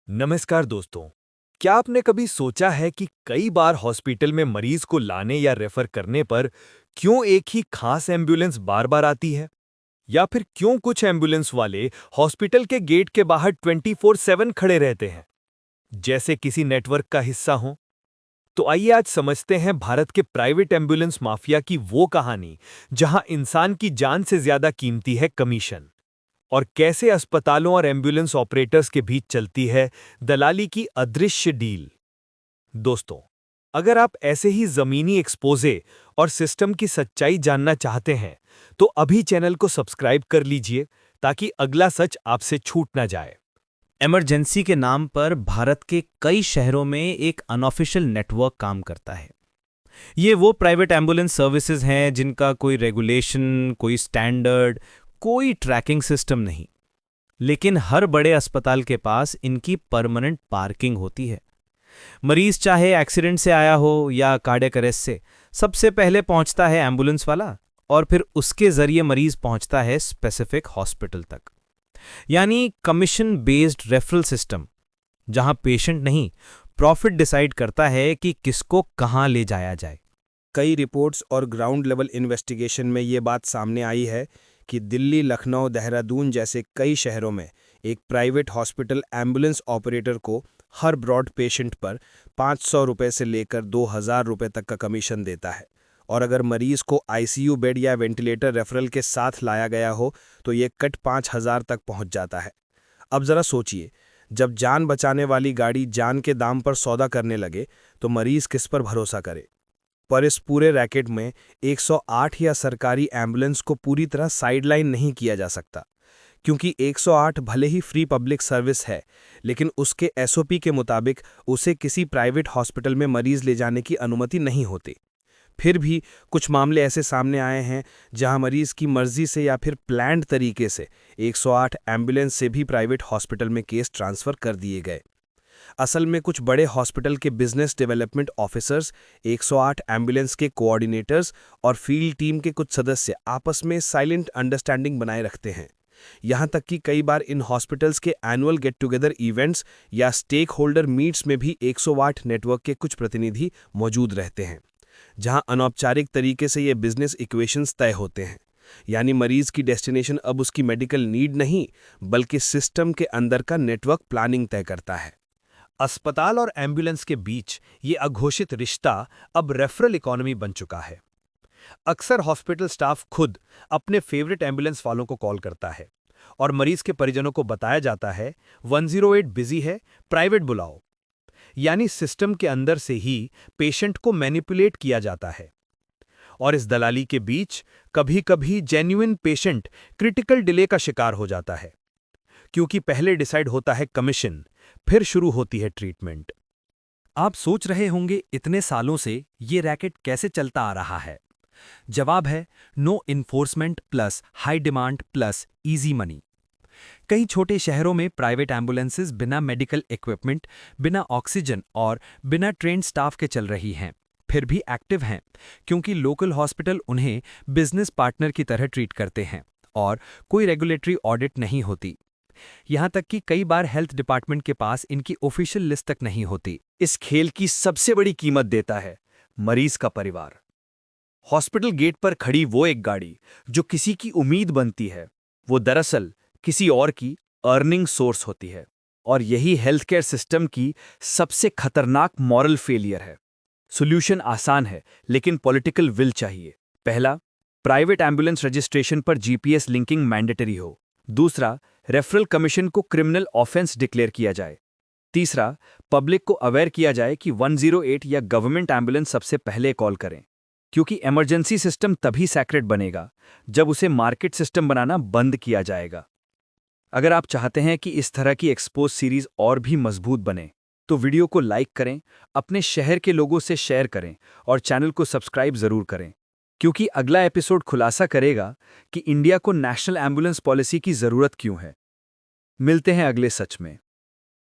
नमस्कार दोस्तों। क्या आपने कभी सोचा है कि कई बार हॉस्पिटल में मरीज को लाने या रेफर करने पर क्यों एक ही खास एम्बुलेंस बार-बार आती है? या फिर क्यों कुछ एम्बुलेंस वाले हॉस्पिटल के गेट के बाहर 24/7 खड़े रहते हैं, जैसे किसी नेटवर्क का हिस्सा हो? तो आइए आज समझते हैं भारत के प्राइवेट एम्बुलेंस माफिया की वो कहानी, जहां इंसान की जान से ज्यादा कीमती है कमीशन। और कैसे अस्पतालों और एम्बुलेंस ऑपरेटर्स के बीच चलती है दलाली की अदृश्य डील। दोस्तों, अगर आप ऐसे ही जमीनी एक्सपोजे और सिस्टम की सच्चाई जानना चाहते हैं, तो अभी चैनल को सब्सक्राइब कर लीजिए ताकि अगला सच आपसे छूट ना जाए। इमरजेंसी के नाम पर भारत के कई शहरों में एक अनऑफिशियल नेटवर्क काम करता है। ये वो प्राइवेट एम्बुलेंस सर्विसेज हैं जिनका कोई रेगुलेशन, कोई स्टैंडर्ड, कोई ट्रैकिंग सिस्टम नहीं। लेकिन हर बड़े अस्पताल के पास इनकी परमानेंट पार्किंग होती है। मरीज चाहे एक्सीडेंट से आया हो या कार्डियक अरेस्ट से, सबसे पहले पहुंचता है एम्बुलेंस वाला और फिर उसके जरिए मरीज पहुंचता है स्पेसिफिक हॉस्पिटल तक। यानी कमीशन बेस्ड रेफरल सिस्टम, जहां पेशेंट नहीं, प्रॉफिट डिसाइड करता है कि किसको कहां ले जाया जाए। कई रिपोर्ट्स और ग्राउंड लेवल इन्वेस्टिगेशन में ये बात सामने आई है कि दिल्ली, लखनऊ, देहरादून जैसे कई शहरों में एक प्राइवेट हॉस्पिटल एम्बुलेंस ऑपरेटर को हर ब्रॉड पेशेंट पर 500 रुपये से लेकर 2000 रुपये तक का कमीशन देता है। और अगर मरीज को आईसीयू बेड या वेंटिलेटर रेफरल के साथ लाया गया हो तो ये कट 5000 तक पहुंच जाता है। अब जरा सोचिए, जब जान बचाने वाली गाड़ी जान के दाम पर सौदा करने लगे तो मरीज किस पर भरोसा करे। पर इस पूरे रैकेट में 108 या सरकारी एम्बुलेंस को पूरी तरह साइडलाइन नहीं किया जा सकता, क्योंकि 108 भले ही फ्री पब्लिक सर्विस है, लेकिन उसके एसओपी के मुताबिक उसे किसी प्राइवेट हॉस्पिटल में मरीज ले जाने की अनुमति नहीं होती। फिर भी कुछ मामले ऐसे सामने आए हैं जहां मरीज की मर्जी से या फिर प्लान्ड तरीके से 108 एम्बुलेंस से भी प्राइवेट हॉस्पिटल में केस ट्रांसफर कर दिए गए। असल में कुछ बड़े हॉस्पिटल के बिजनेस डेवलपमेंट ऑफिसर्स, 108 एम्बुलेंस के कोऑर्डिनेटर्स और फील्ड टीम के कुछ सदस्य आपस में साइलेंट अंडरस्टैंडिंग बनाए रखते हैं। यहां तक कि कई बार इन हॉस्पिटल्स के एनुअल गेट टुगेदर इवेंट्स या स्टेक होल्डर मीट्स में भी 108 नेटवर्क के कुछ प्रतिनिधि मौजूद रहते हैं, जहां अनौपचारिक तरीके से ये बिजनेस इक्वेशंस तय होते हैं। यानी मरीज की डेस्टिनेशन अब उसकी मेडिकल नीड नहीं, बल्कि सिस्टम के अंदर का नेटवर्क प्लानिंग तय करता है। अस्पताल और एम्बुलेंस के बीच ये अघोषित रिश्ता अब रेफरल इकोनॉमी बन चुका है। अक्सर हॉस्पिटल स्टाफ खुद अपने फेवरेट एम्बुलेंस वालों को कॉल करता है और मरीज के परिजनों को बताया जाता है 108 बिजी है, प्राइवेट बुलाओ। यानी सिस्टम के अंदर से ही पेशेंट को मैनिपुलेट किया जाता है। और इस दलाली के बीच कभी-कभी जेन्युइन पेशेंट क्रिटिकल डिले का शिकार हो जाता है, क्योंकि पहले डिसाइड होता है कमीशन, फिर शुरू होती है ट्रीटमेंट। आप सोच रहे होंगे इतने सालों से ये रैकेट कैसे चलता आ रहा है। जवाब है no enforcement plus high demand plus easy money. कई छोटे शहरों में प्राइवेट एम्बुलेंसेस बिना मेडिकल इक्विपमेंट, बिना ऑक्सीजन और बिना ट्रेन्ड स्टाफ के चल रही हैं, फिर भी एक्टिव हैं, क्योंकि लोकल हॉस्पिटल उन्हें बिजनेस पार्टनर की तरह ट्रीट करते हैं और कोई रेगुलेटरी ऑडिट नहीं होती। यहां तक कि कई बार हेल्थ डिपार्टमेंट के पास इनकी ऑफिशियल लिस्ट तक नहीं होती। इस खेल की सबसे बड़ी कीमत देता है मरीज का परिवार। हॉस्पिटल गेट पर खड़ी वो एक गाड़ी जो किसी की उम्मीद बनती है, वो दरअसल किसी और की अर्निंग सोर्स होती है। और यही हेल्थ केयर सिस्टम की सबसे खतरनाक मॉरल फेलियर है। सॉल्यूशन आसान है, लेकिन पॉलिटिकल विल चाहिए। पहला, प्राइवेट एम्बुलेंस रजिस्ट्रेशन पर जीपीएस लिंकिंग मैंडेटरी हो। दूसरा, रेफरल कमीशन को क्रिमिनल ऑफेंस डिक्लेयर किया जाए। तीसरा, पब्लिक को अवेयर किया जाए कि 108 या गवर्नमेंट एम्बुलेंस सबसे पहले कॉल करें, क्योंकि इमरजेंसी सिस्टम तभी सैक्रेड बनेगा जब उसे मार्केट सिस्टम बनाना बंद किया जाएगा। अगर आप चाहते हैं कि इस तरह की एक्सपोज सीरीज और भी मजबूत बने, तो वीडियो को लाइक करें, अपने शहर के लोगों से शेयर करें और चैनल को सब्सक्राइब जरूर करें, क्योंकि अगला एपिसोड खुलासा करेगा कि इंडिया को नेशनल एम्बुलेंस पॉलिसी की जरूरत क्यों है। मिलते हैं अगले सच में।